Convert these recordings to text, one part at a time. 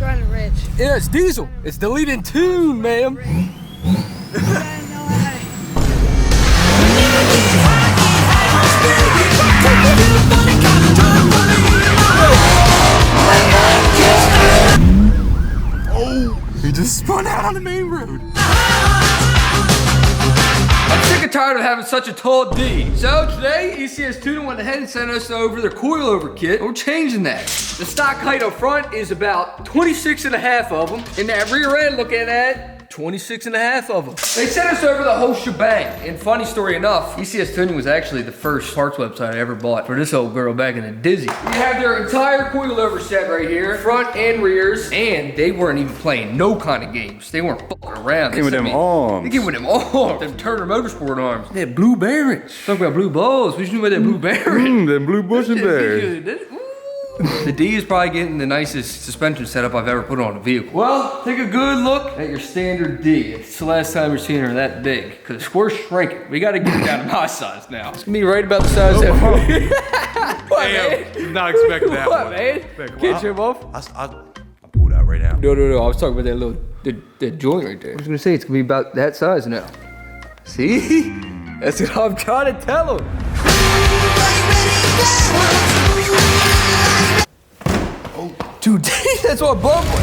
running rich. Yeah, it's diesel. It's deleted tune, ma'am. Oh, he just spun out on the main road. I'm sick and tired of having such a tall D. So today, ECS Tuning went ahead and sent us over their coilover kit. We're changing that. The stock height up front is about 26 and a half of them. In that rear end, looking at 26 and a half of them. They sent us over the whole shebang. And funny story enough, ECS Tuning was actually the first parts website I ever bought for this old girl back in the Dizzy. We have their entire coilover set right here, front and rears, and they weren't even playing no kind of games. They weren't fucking around. They came with them arms. They came with them arms, them Turner Motorsport arms. They had blue bearings. Talk about blue balls. We should know about that blue bearing. Them blue bushing bears. The D is probably getting the nicest suspension setup I've ever put on a vehicle. Well, take a good look at your standard D. It's the last time you're seeing her that big, because we're shrinking. We gotta get her down to my size now. It's gonna be right about the size of that. What, man? Not expecting that What, one. man? Can't trim off? I pulled out right now. No. I was talking about that little that joint right there. I was gonna say it's gonna be about that size now. See? That's what I'm trying to tell him. Dude, that's what bump was.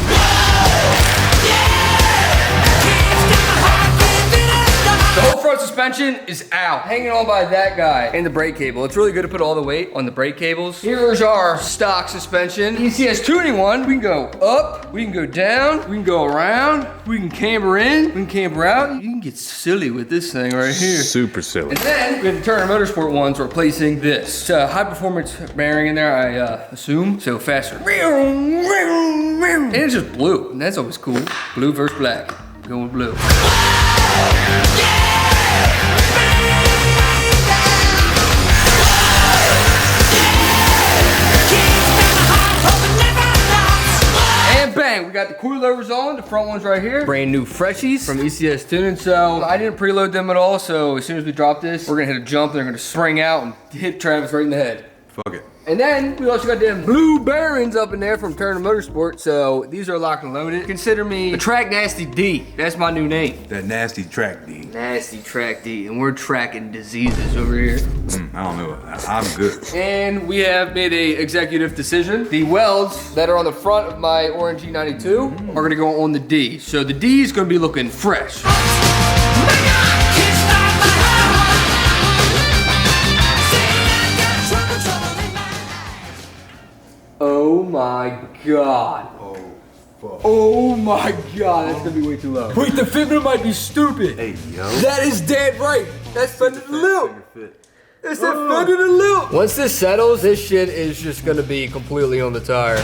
The whole front suspension is out, hanging on by that guy and the brake cable. It's really good to put all the weight on the brake cables. Here's our stock suspension. ECS Tuning one. We can go up, we can go down, we can go around, we can camber in, we can camber out. You can get silly with this thing right here. Super silly. And then we have the Turner Motorsport ones replacing this. It's a high performance bearing in there, I assume, so faster. And it's just blue, and that's always cool. Blue versus black. Going with blue. And bang, we got the coilovers on, the front ones right here. Brand new freshies from ECS Tuning. So I didn't preload them at all, so as soon as we drop this, we're gonna hit a jump, they're gonna spring out and hit Travis right in the head. Fuck it. And then we also got them blue bearings up in there from Turner Motorsport. So these are locked and loaded. Consider me a Track Nasty D. That's my new name. That nasty track D. Nasty Track D. And we're tracking diseases over here. I don't know. I'm good. And we have made a executive decision. The welds that are on the front of my Orange E92 are gonna go on the D. So the D is gonna be looking fresh. Oh my God. Oh, fuck. Oh my God, that's gonna be way too low. Wait, the Fitment might be stupid. Hey, yo. That is dead right. That's fender to lip. It's that fender to lip. Once this settles, this shit is just gonna be completely on the tire.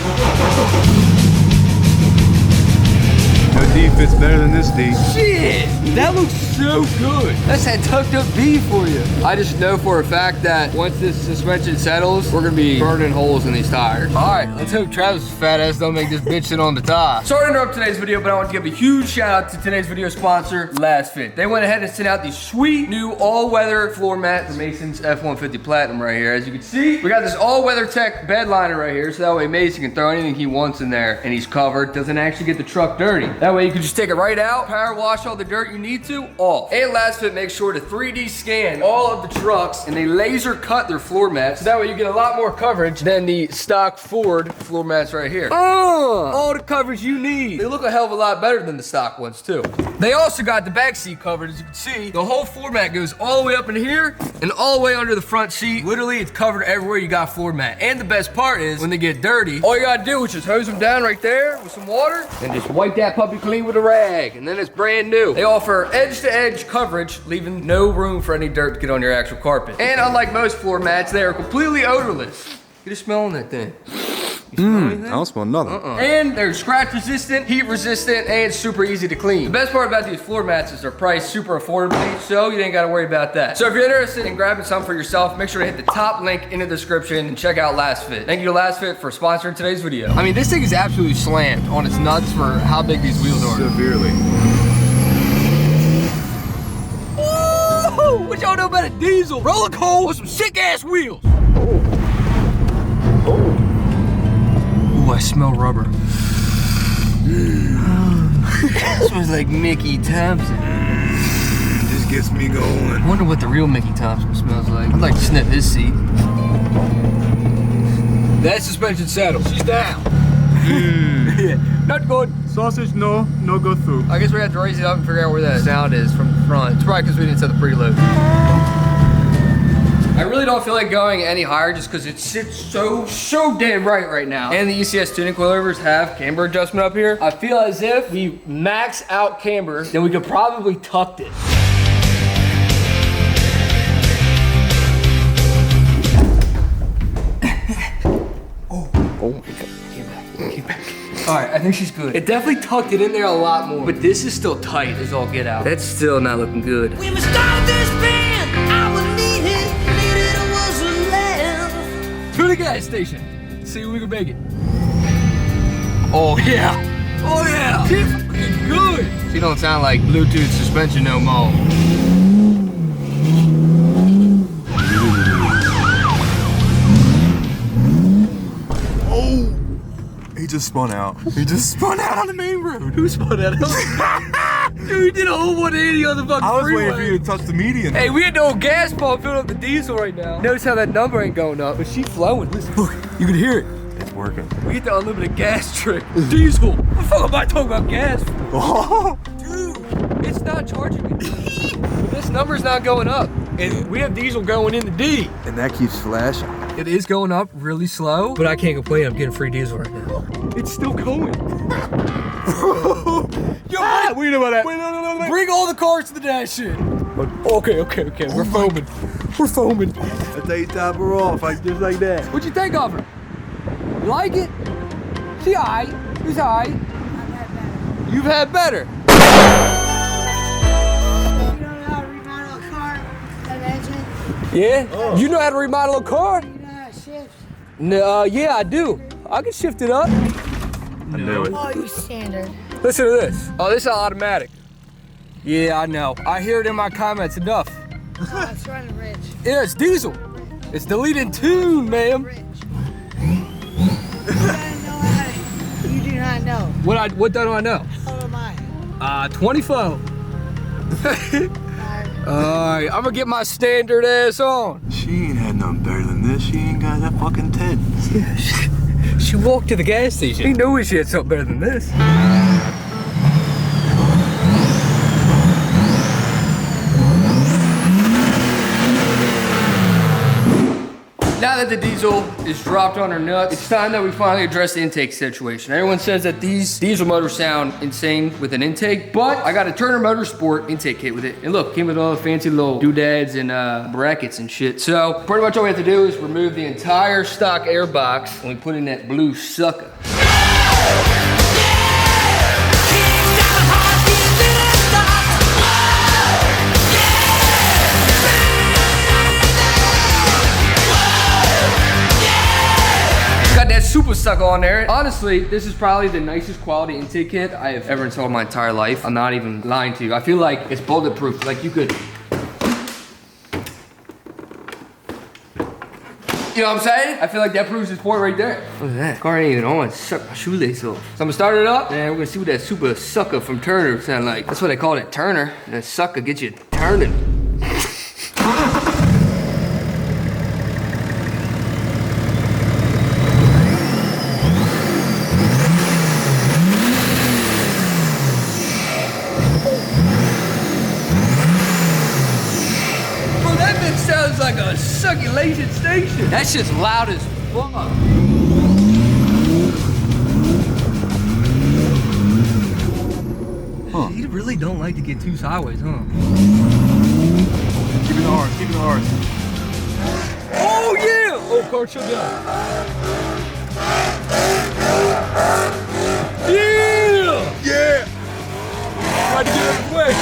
No D fits better than this D. Shit, that looks so good. That's that tucked up B for you. I just know for a fact that once this suspension settles, we're gonna be burning holes in these tires. All right, let's hope Travis' fat ass don't make this bitch sit on the tie. Sorry to interrupt today's video, but I want to give a huge shout out to today's video sponsor, Last Fit. They went ahead and sent out these sweet new all-weather floor mat for Mason's F-150 Platinum right here. As you can see, we got this all-weather tech bed liner right here, so that way Mason can throw anything he wants in there and he's covered, doesn't actually get the truck dirty. That way you can just take it right out, power wash all the dirt you need to, off. And Last Fit makes sure to 3D scan all of the trucks and they laser cut their floor mats, so that way you get a lot more coverage than the stock Ford floor mats right here. All the coverage you need. They look a hell of a lot better than the stock ones too. They also got the back seat covered. As you can see, the whole floor mat goes all the way up in here and all the way under the front seat. Literally, it's covered everywhere you got floor mat. And the best part is, when they get dirty, all you gotta do is just hose them down right there with some water and just wipe that puppy clean with a rag, and then it's brand new. They offer edge-to-edge coverage, leaving no room for any dirt to get on your actual carpet. And unlike most floor mats, they are completely odorless. Get a smell on that thing. I don't smell nothing. And they're scratch resistant, heat resistant, and super easy to clean. The best part about these floor mats is they're priced super affordably, so you ain't gotta worry about that. So if you're interested in grabbing some for yourself, make sure to hit the top link in the description and check out Last Fit. Thank you to Last Fit for sponsoring today's video. I mean, this thing is absolutely slammed on its nuts for how big these wheels are. Severely. Woo! What y'all know about a diesel roller coaster with some sick ass wheels? Ooh, I smell rubber. This smells like Mickey Thompson. Just gets me going. I wonder what the real Mickey Thompson smells like. I'd like to sniff his seat. That suspension settle. She's down. Yeah, not good. Sausage, no go through. I guess we have to raise it up and figure out where that sound is from the front. It's probably because we didn't set the preload. I really don't feel like going any higher just because it sits so damn right now. And the ECS tuning coilovers have camber adjustment up here. I feel as if we max out camber, then we could probably tuck it. Oh my God. Get back. All right, I think she's good. It definitely tucked it in there a lot more, but this is still tight as all get out. That's still not looking good. We must start this band. I will need it was left. To the gas station. See if we can make it. Oh yeah. Oh yeah. She's fucking good. She don't sound like Bluetooth suspension no more. He just spun out. He just spun out on the main road. Who spun out? Dude, we did a whole 180 on the fucking I was freeway. waiting for you to touch the median. Hey, we had no gas pump filling up the diesel right now. Notice how that number ain't going up, but she's flowing. Listen, look, you can hear it. It's working. We get the unlimited gas trick. Diesel. What the fuck am I talking about gas for? Oh. Dude, it's not charging me. This number's not going up. And we have diesel going in the D. And that keeps flashing. It is going up really slow, but I can't complain. I'm getting free diesel right now. It's still going. Yo, We know about that. wait, no. Bring all the cars to the dash in. Okay. We're foaming. We're foaming. That's how you top her off, like just like that. What'd you think of her? You like it? She alright. She's alright. You've had better. You don't know how to remodel a car, an engine? Yeah? You know how to remodel a car? You know how to shift? No, yeah, I do. I can shift it up. I knew it. Oh, you standard. Listen to this. Oh, this is automatic. Yeah, I know. I hear it in my comments enough. Oh, it's running rich. Yeah, it's diesel. It's deleting tune, ma'am. Rich. You do not know. What do I know? How am I? 24. Alright. Alright, I'm gonna get my standard ass on. She ain't had nothing better than this. She ain't got that fucking Ted. Yeah, she walked to the gas station. She knew she had something better than this. Now that the diesel is dropped on her nuts, it's time that we finally address the intake situation. Everyone says that these diesel motors sound insane with an intake, but I got a Turner Motorsport intake kit with it. And look, came with all the fancy little doodads and brackets and shit. So pretty much all we have to do is remove the entire stock air box and we put in that blue sucker. Got that super sucker on there. Honestly, this is probably the nicest quality intake kit I have ever installed in my entire life. I'm not even lying to you. I feel like it's bulletproof. Like you could, you know what I'm saying? I feel like that proves his point right there. Look at that. Car ain't even on. Suck my shoelace off. So I'm gonna start it up and we're gonna see what that super sucker from Turner sound like. That's what they call it, Turner. That sucker gets you turning. Sounds like a succulation station. That shit's loud as fuck. Huh. You really don't like to get too sideways, huh? Keep it hard, keep it hard. Oh yeah! Oh, car shut down. Yeah! Yeah! Try to get out of the way.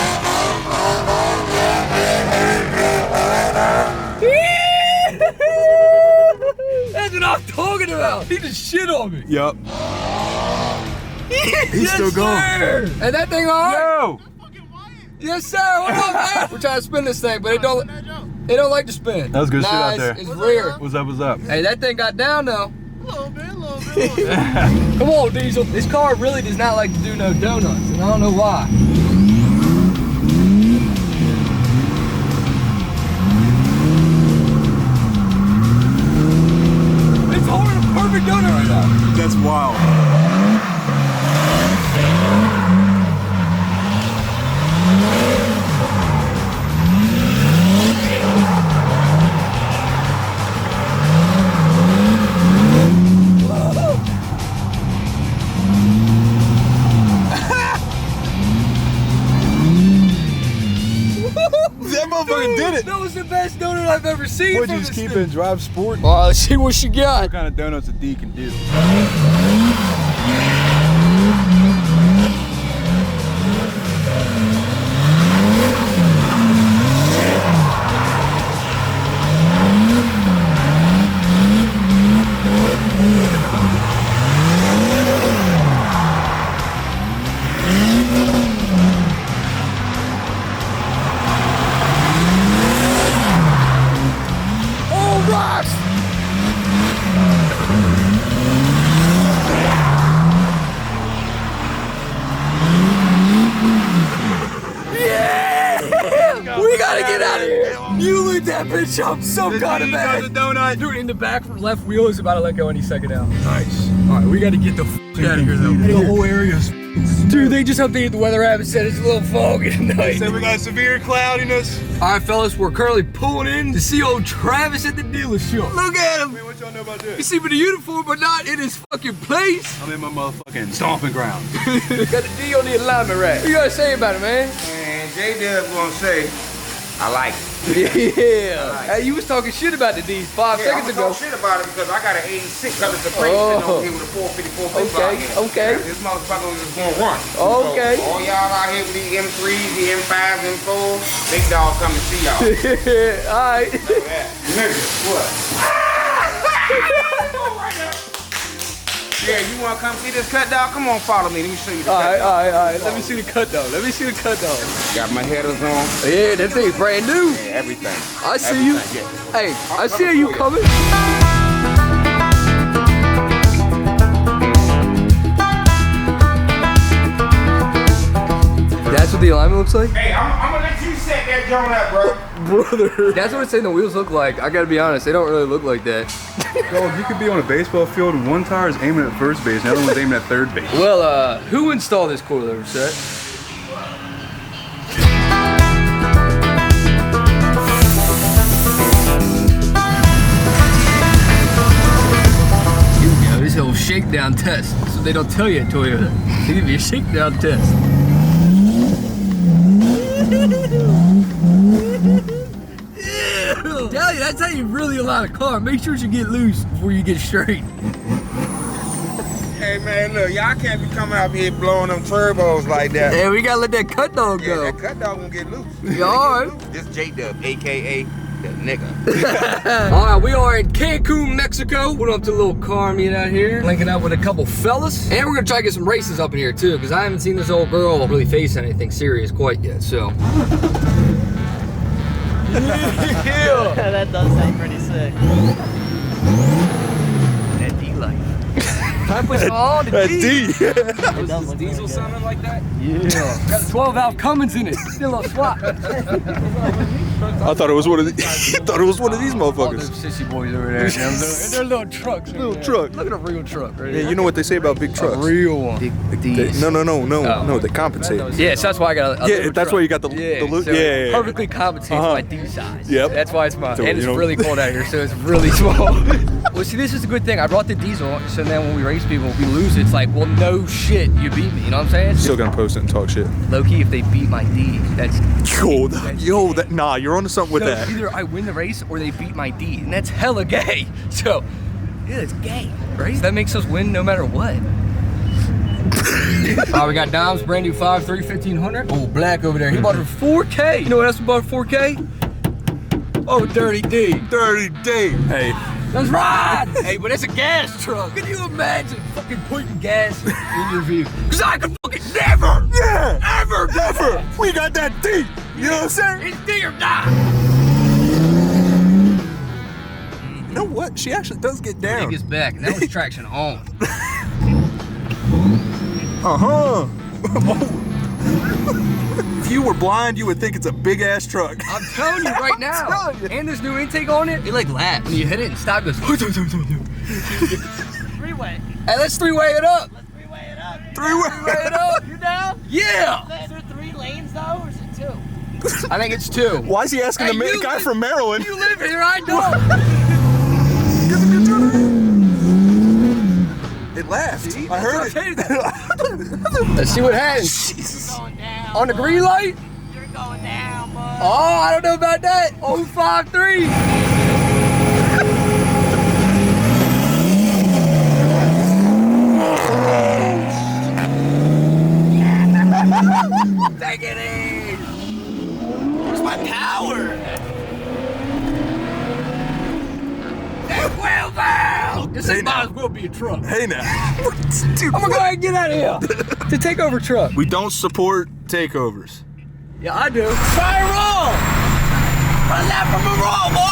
That's what I'm talking about. He just shit on me. Yup. He's Yes, still going. sir. And that thing all right? Yo! Yes, sir. What up, man? We're trying to spin this thing, but it don't like to spin. That was good shit out there. It's rare. What's up, what's up? Hey, that thing got down though. A little bit. Come on, Diesel. This car really does not like to do no donuts, and I don't know why. It's holding a perfect donut right now. That's wild. That motherfucker did it. That was the best donut I've ever seen. Would you just keep it in drive sport? All right, let's see what she got. What kind of donuts a D can do? We gotta get out of here. You lit that bitch up some kind of got the donut. Dude, in the back left wheel is about to let go any second now. Nice. All right, we gotta get the f out of here though. The whole area's Dude, they just updated the weather app and said it's a little foggy tonight. said we got severe cloudiness. All right, fellas, we're currently pulling in to see old Travis at the dealership. Look at him. What y'all know about this? You see me in the uniform, but not in his fucking place. I'm in my motherfucking stomping ground. Got the D on the alignment rack. What you gotta say about it, man? And J-Dub gonna say, I like it. Yeah. Hey, you was talking shit about the D's 5 Yeah, seconds I'm ago. talk shit about it because I got an 86 color Supreme sitting over here with a 454 big block in it. Okay. This motherfucker is gonna run. Okay. So, all y'all out here with these M3s, the M5s, M4s, big dog come to see y'all. All right. Nigga, what? Yeah, you wanna come see this cut dog? Come on, follow me. Let me show you the All cut right, dog. all right, all right. Let me see the cut though. Let me see the cut though. Got my headers on. Yeah, that thing's brand new. Yeah, everything. I see you. Everything, yeah. Hey, I see you coming. That's what the alignment looks like? Hey, I'm gonna let you set that joint up, bro. Brother. That's what it's saying the wheels look like. I gotta be honest, they don't really look like that. Dog, you could be on a baseball field and one tire is aiming at first base and the other one's aiming at third base. Well, who installed this coilover set? Here we go, this whole shakedown test. That's what they don't tell you at Toyota. They give you a shakedown test. Tell you, that's how you really align a car. Make sure you get loose before you get straight. Hey man, look, y'all can't be coming out here blowing them turbos like that. Hey, we gotta let that cut dog Yeah, go. that cut dog gonna get loose. Yeah, all right. This J-Dub, aka the nigga. All right, we are in Cancun, Mexico. Put up to a little car meet out here. Linking up with a couple fellas. And we're gonna try to get some races up in here too, because I haven't seen this old girl really face anything serious quite yet, so. Yeah. That does sound pretty sick. That D life. I put all the D. It does look Diesel really good. sounding like that? Yeah. Got a 12 valve Cummins in it. Still on swap. I thought it was one of these. thought it was one of these All those motherfuckers. sissy boys over there. They're little trucks. Little truck. Look at a real truck right Yeah, there. you know what they say about big A trucks? real one. No, they compensate. Yeah, so that's why I got a Yeah, little that's truck. why you got the look. So Yeah. it perfectly compensates my D size. Yep. That's why it's mine. So, and it's you know- really cold out here, so it's really small. Well, see, this is a good thing. I brought the diesel, so then when we race people, if we lose, it's like, well, no shit, you beat me. You know what I'm saying? Still gonna post it and talk shit. Low key, if they beat my D, that's Nah, you're onto something with so that. either I win the race or they beat my D, and that's hella gay. So, yeah, it's gay, right? That makes us win no matter what. All right, we got Dom's brand new 5.3 1500. Oh, black over there. He bought it for 4K. You know what else we bought for 4K? Oh, Dirty D. Dirty D. Hey, That's right! Hey, but it's a gas truck. Can you imagine fucking putting gas in your view? Cause I could fucking never, ever. we got that D. You know what I'm saying? It's D or die. You know what? She actually does get down. It gets back, and that was traction on. Uh-huh. If you were blind, you would think it's a big ass truck. I'm telling you right now. telling you. And this new intake on it, it like laughs. When you hit it and stop, it goes. Three-way. Hey, let's three-way it up. Let's three-way it up. Three-way Three-way it up. You down? Yeah. Is there 3 lanes though, or is it 2? I think it's 2. Why is he asking Hey, the you guy live- from Maryland? You live here, I don't. It laughed. I heard it. Let's see what happens. You're going down. On the green light? You're going down, bud. Oh, I don't know about that. 053. Take it in. Where's my power? That wheel valve. This Hey, thing might now. as well be a truck. Hey now. I'm gonna go ahead and get out of here. It's a takeover truck. We don't support takeovers. Yeah, I do. Try and roll. Run that from a roll, boy.